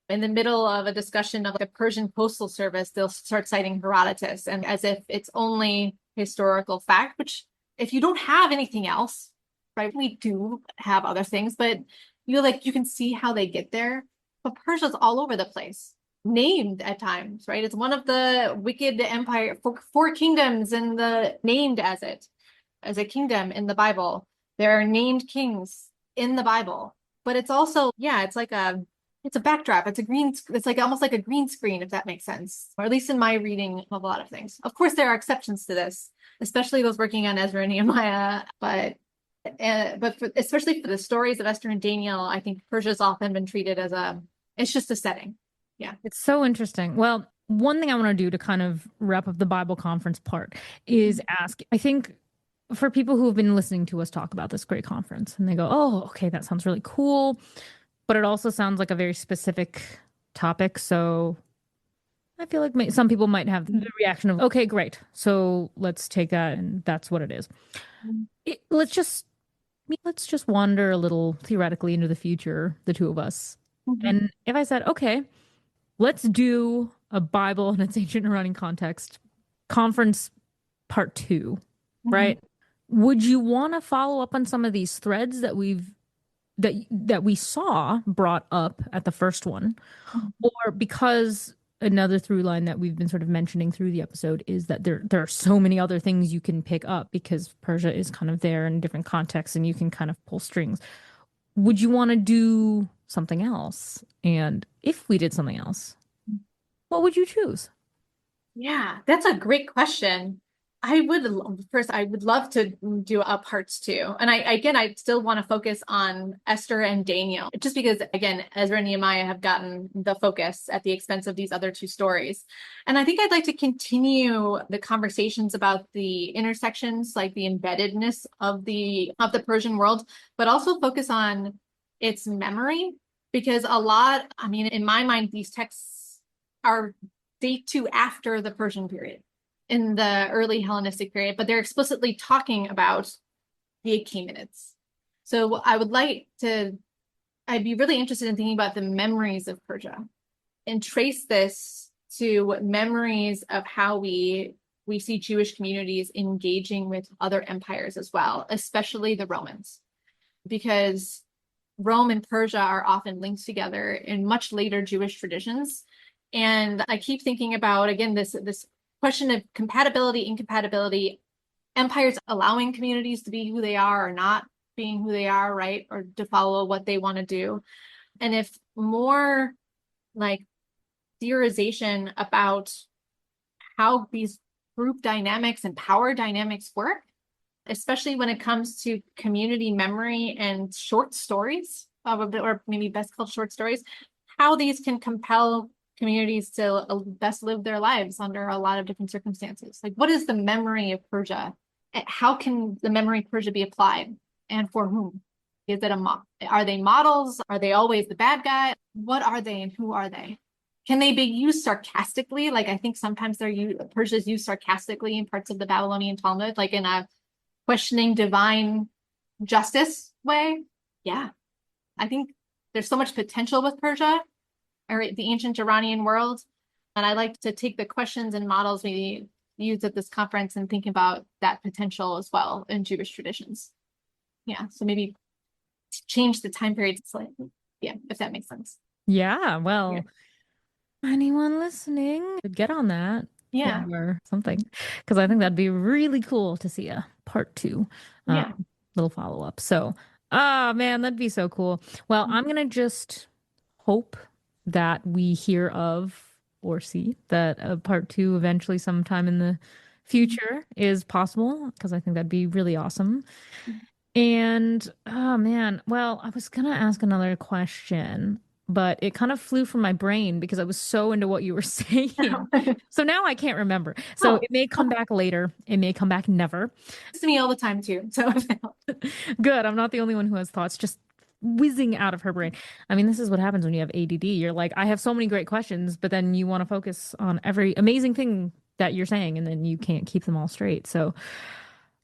in the middle of a discussion of the Persian postal service, they'll start citing Herodotus and as if it's only historical fact, which if you don't have anything else, right? We do have other things, but you can see how they get there. But Persia's all over the place, named at times, right? It's one of the wicked empire, four kingdoms in the named as a kingdom in the Bible. There are named kings in the Bible, but it's also, yeah, it's a backdrop. It's like almost like a green screen, if that makes sense, or at least in my reading of a lot of things. Of course, there are exceptions to this, especially those working on Ezra and Nehemiah, especially for the stories of Esther and Daniel, I think Persia's often been treated as it's just a setting. Yeah. It's so interesting. Well, one thing I want to do to kind of wrap up the Bible conference part is ask, I think for people who have been listening to us talk about this great conference and they go, oh, okay, that sounds really cool. But it also sounds like a very specific topic. So I feel like some people might have the reaction of, okay, great. So let's take that and that's what it is. Let's just wander a little theoretically into the future, the two of us. Mhm. And if I said, okay, let's do a Bible in its ancient and running context conference part two, Mhm. right? Would you want to follow up on some of these threads that we saw brought up at the first one? Mhm. Or because another through line that we've been sort of mentioning through the episode is that there are so many other things you can pick up because Persia is kind of there in different contexts and you can kind of pull strings. Would you want to do something else? And if we did something else, what would you choose? Yeah, that's a great question. I would love to do a parts two. And I still want to focus on Esther and Daniel, just because, again, Ezra and Nehemiah have gotten the focus at the expense of these other two stories. And I think I'd like to continue the conversations about the intersections, like the embeddedness of the Persian world, but also focus on its memory, because I mean, in my mind, these texts are date to after the Persian period in the early Hellenistic period, but they're explicitly talking about the Achaemenids. So I'd be really interested in thinking about the memories of Persia and trace this to memories of how we see Jewish communities engaging with other empires as well, especially the Romans, because Rome and Persia are often linked together in much later Jewish traditions. And I keep thinking about, again, this question of compatibility, incompatibility, empires allowing communities to be who they are or not being who they are, right? Or to follow what they want to do. And if more like theorization about how these group dynamics and power dynamics work, especially when it comes to community memory and short stories, or maybe best called short stories, how these can compel communities to best live their lives under a lot of different circumstances. Like, what is the memory of Persia? How can the memory of Persia be applied, and for whom? Is it are they models? Are they always the bad guy? What are they, and who are they? Can they be used sarcastically? Like, I think sometimes Persia is used sarcastically in parts of the Babylonian Talmud, like in a questioning divine justice way. Yeah, I think there's so much potential with Persia, or the ancient Iranian world. And I like to take the questions and models maybe used at this conference and thinking about that potential as well in Jewish traditions. Yeah, so maybe change the time period slightly. Yeah, if that makes sense. Yeah, Yeah. well, anyone listening could get on that Yeah. or something, because I think that'd be really cool to see a part two, Yeah. little follow up. So, ah, man, that'd be so cool. Well, I'm gonna just hope that we hear of or see that a part two eventually sometime in the future is possible, because I think that'd be really awesome. And oh man, well, I was gonna ask another question, but it kind of flew from my brain because I was so into what you were saying. So now I can't remember. So Oh, it may come back later. It may come back never. it's to me all the time too. So Good. I'm not the only one who has thoughts just whizzing out of her brain. I mean, this is what happens when you have ADD. You're like, I have so many great questions, but then you want to focus on every amazing thing that you're saying, and then you can't keep them all straight. So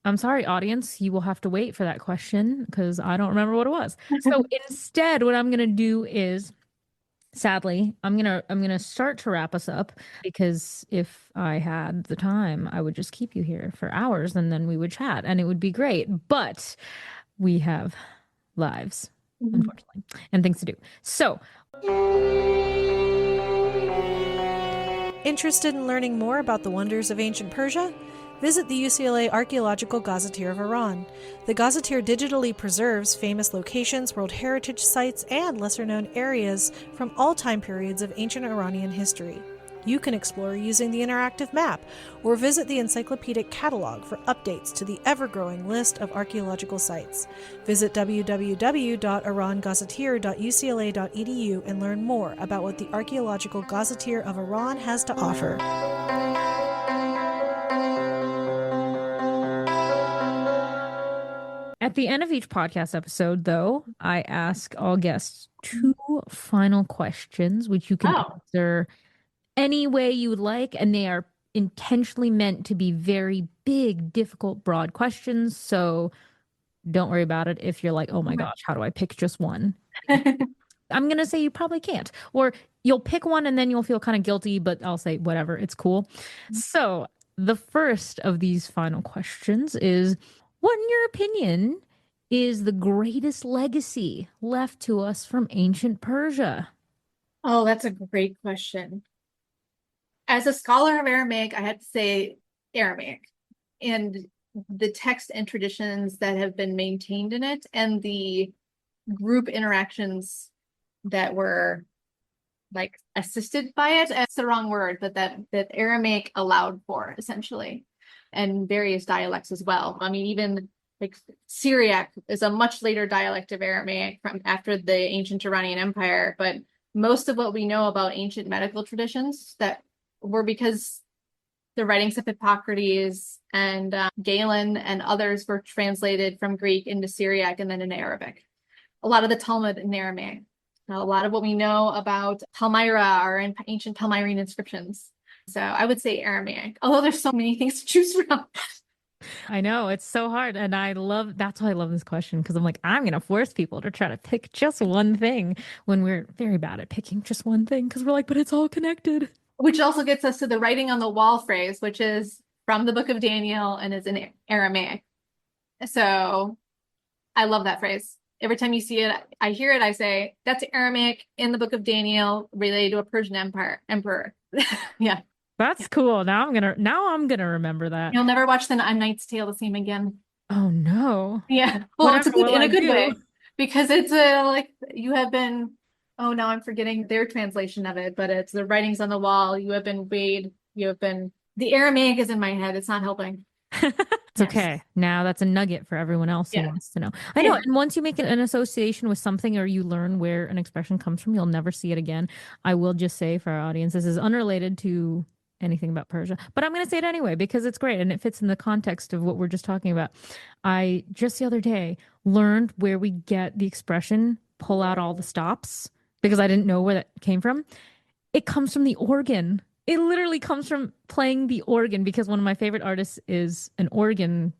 I'm sorry, audience, you will have to wait for that question because I don't remember what it was. So instead, what I'm gonna do is, sadly, I'm gonna start to wrap us up because if I had the time, I would just keep you here for hours and then we would chat and it would be great. But we have lives, unfortunately, and things to do. So Interested in learning more about the wonders of ancient Persia? Visit the UCLA Archaeological Gazetteer of Iran. The Gazetteer digitally preserves famous locations, World Heritage sites, and lesser known areas from all time periods of ancient Iranian history. You can explore using the interactive map or visit the encyclopedic catalog for updates to the ever-growing list of archaeological sites. Visit www.irangazetteer.ucla.edu and learn more about what the Archaeological Gazetteer of Iran has to offer. at the end of each podcast episode, though, I ask all guests two final questions, which you can oh, answer any way you would like, and they are intentionally meant to be very big, difficult, broad questions. So don't worry about it if you're like, oh my gosh, how do I pick just one? I'm gonna say you probably can't. Or you'll pick one and then you'll feel kind of guilty, but I'll say whatever, it's cool. So the first of these final questions is, what in your opinion is the greatest legacy left to us from ancient Persia? oh, that's a great question. As a scholar of Aramaic, I have to say Aramaic and the text and traditions that have been maintained in it and the group interactions that were like assisted by it. That's the wrong word, but that Aramaic allowed for essentially, and various dialects as well. I mean, even like Syriac is a much later dialect of Aramaic from after the ancient Iranian Empire, but most of what we know about ancient medical traditions that were because the writings of Hippocrates and Galen and others were translated from Greek into Syriac and then into Arabic. A lot of the Talmud in Aramaic. A lot of what we know about Palmyra are in ancient Palmyrene inscriptions. So I would say Aramaic, although there's so many things to choose from. I know it's so hard, and that's why I love this question because I'm like, I'm gonna force people to try to pick just one thing when we're very bad at picking just one thing because we're like, but it's all connected. Which also gets us to the writing on the wall phrase, which is from the book of Daniel and is in Aramaic. So I love that phrase. Every time you see it, I hear it, I say, that's Aramaic in the book of Daniel related to a Persian emperor. Yeah. That's cool. Now I'm gonna remember that. You'll never watch the I'm Knight's Tale the same again. Oh no. Yeah. Well, it's a Whatever good will in I a good do? way because it's a like you have been oh now I'm forgetting their translation of it, but it's the writings on the wall. You have been weighed. You have been the Aramaic is in my head. It's not helping. It's Yes. okay. Now that's a nugget for everyone else who Yeah. wants to know. I know. Yeah. And once you make an association with something or you learn where an expression comes from, you'll never see it again. I will just say for our audience, this is unrelated to anything about Persia, but I'm going to say it anyway because it's great and it fits in the context of what we're just talking about. I just the other day learned where we get the expression pull out all the stops because I didn't know where that came from. It comes from the organ. It literally comes from playing the organ because one of my favorite artists is an organ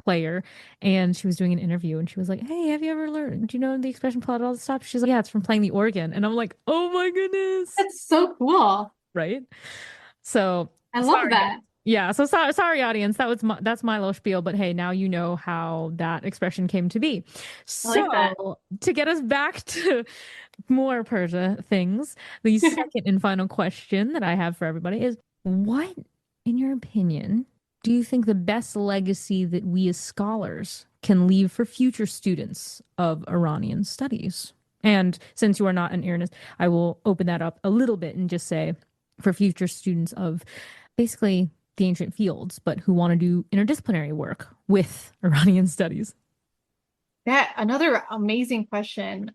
player. And she was doing an interview and she was like, hey, have you ever learned? Do you know the expression pull out all the stops? She's like, yeah, it's from playing the organ. And I'm like, oh my goodness. That's so cool. Right. So I love sorry, guys. that. Yeah, so sorry, audience. That's my little spiel, but hey, now you know how that expression came to be. I like that. So, to get us back to more Persia things, the second and final question that I have for everybody is what, in your opinion, do you think the best legacy that we as scholars can leave for future students of Iranian studies? And since you are not an Iranist, I will open that up a little bit and just say for future students of basically the ancient fields, but who want to do interdisciplinary work with Iranian studies. Yeah, another amazing question.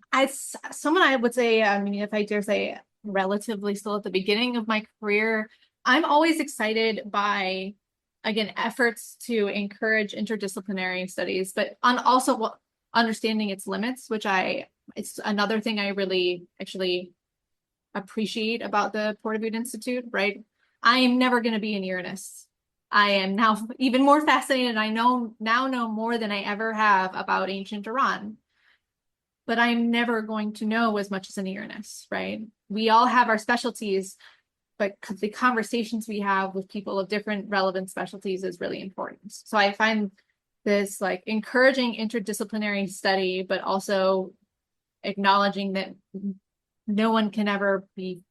Someone I would say, I mean, if I dare say, relatively still at the beginning of my career, I'm always excited by, again, efforts to encourage interdisciplinary studies, but on also understanding its limits, it's another thing I really actually appreciate about the Portaboot Institute, right? I am never going to be an Uranist. I am now even more fascinated. I know more than I ever have about ancient Iran, but I'm never going to know as much as an Uranist, right? We all have our specialties, but the conversations we have with people of different relevant specialties is really important. So I find this like encouraging interdisciplinary study, but also acknowledging that no one can ever be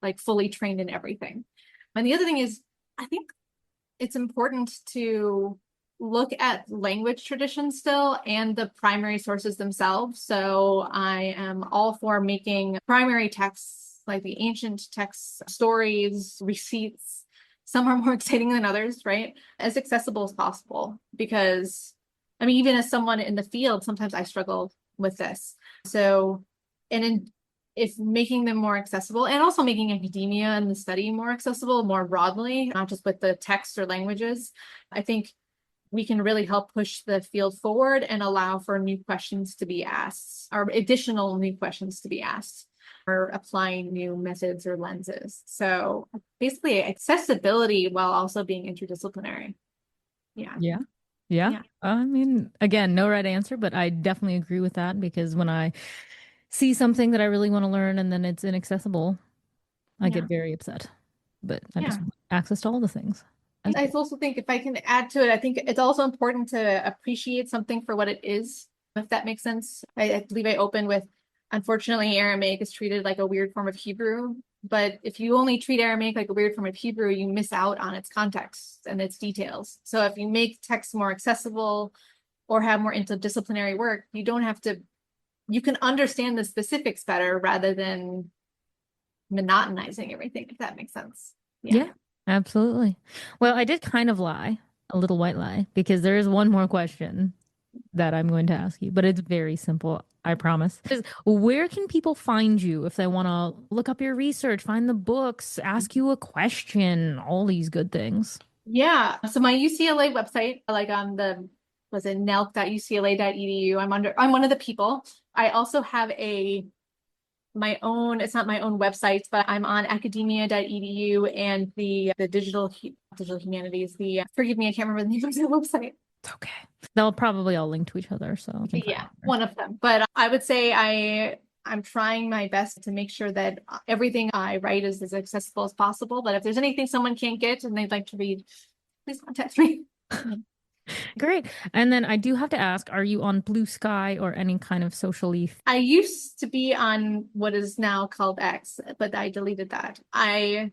like fully trained in everything. And the other thing is, I think it's important to look at language traditions still and the primary sources themselves. So I am all for making primary texts, like the ancient texts, stories, receipts. Some are more exciting than others, right? As accessible as possible. Because, I mean, even as someone in the field, sometimes I struggle with this. So, if making them more accessible and also making academia and the study more accessible more broadly, not just with the text or languages, I think we can really help push the field forward and allow for new questions to be asked or additional new questions to be asked or applying new methods or lenses. So basically accessibility while also being interdisciplinary. Yeah. Yeah. Yeah. Yeah. I mean, again, no right answer, but I definitely agree with that because when I see something that I really want to learn and then it's inaccessible, I get very upset. But I just Yeah. want access to all the things. I also think if I can add to it, I think it's also important to appreciate something for what it is, if that makes sense. I believe I opened with, unfortunately, Aramaic is treated like a weird form of Hebrew. But if you only treat Aramaic like a weird form of Hebrew, you miss out on its context and its details. So if you make text more accessible or have more interdisciplinary work, you can understand the specifics better rather than monotonizing everything, if that makes sense. Yeah, absolutely. Well, I did kind of lie, a little white lie, because there is one more question that I'm going to ask you, but it's very simple, I promise. Where can people find you if they want to look up your research, find the books, ask you a question, all these good things? Yeah. So my UCLA website, like on was it nelk.ucla.edu. I'm one of the people. I also have my own, it's not my own website, but I'm on academia.edu and the digital humanities, forgive me, I can't remember the name of the website. It's okay. They'll probably all link to each other, so you can find Yeah, one of them. But I would say I'm trying my best to make sure that everything I write is as accessible as possible. But if there's anything someone can't get and they'd like to read, please contact me. Great. And then I do have to ask, are you on Blue Sky or any kind of social leaf? I used to be on what is now called X, but I deleted that. I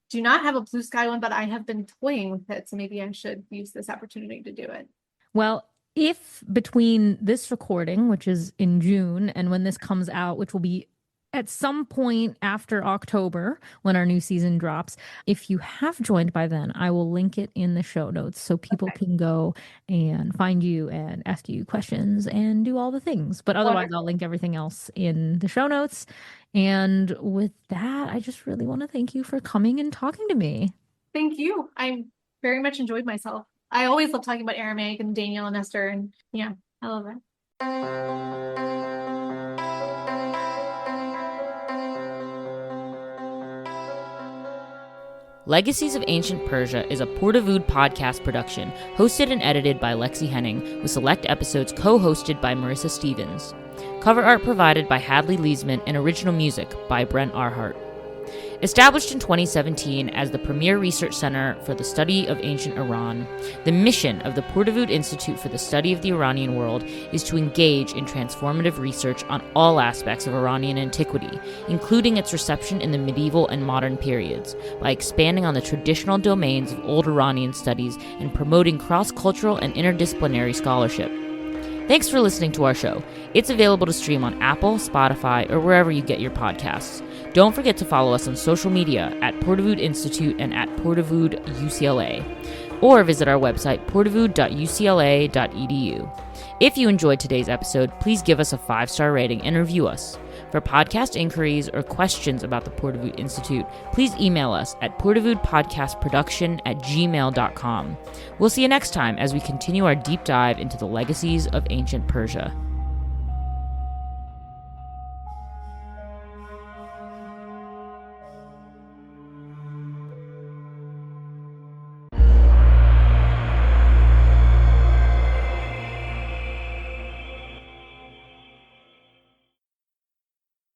do not have a Blue Sky one, but I have been toying with it. So maybe I should use this opportunity to do it. Well, if between this recording, which is in June, and when this comes out, which will be at some point after October when our new season drops, if you have joined by then, I will link it in the show notes so people can go and find you and ask you questions and do all the things. But otherwise, I'll link everything else in the show notes. And with that, I just really want to thank you for coming and talking to me. Thank you. I very much enjoyed myself. I always love talking about Aramaic and Daniel and Esther, and yeah, I love it. Legacies of Ancient Persia is a Portaboot podcast production, hosted and edited by Lexi Henning, with select episodes co-hosted by Marissa Stevens. Cover art provided by Hadley Leesman and original music by Brent Arhart. Established in 2017 as the premier research center for the study of ancient Iran, the mission of the Port-Dawood Institute for the Study of the Iranian World is to engage in transformative research on all aspects of Iranian antiquity, including its reception in the medieval and modern periods, by expanding on the traditional domains of old Iranian studies and promoting cross-cultural and interdisciplinary scholarship. Thanks for listening to our show. It's available to stream on Apple, Spotify, or wherever you get your podcasts. Don't forget to follow us on social media at Port-Dawood Institute and at Port-Dawood UCLA, or visit our website portdawood.ucla.edu. If you enjoyed today's episode, please give us a 5-star rating and review us. For podcast inquiries or questions about the Port-Dawood Institute, please email us at portdawoodpodcastproduction@gmail.com. We'll see you next time as we continue our deep dive into the legacies of ancient Persia.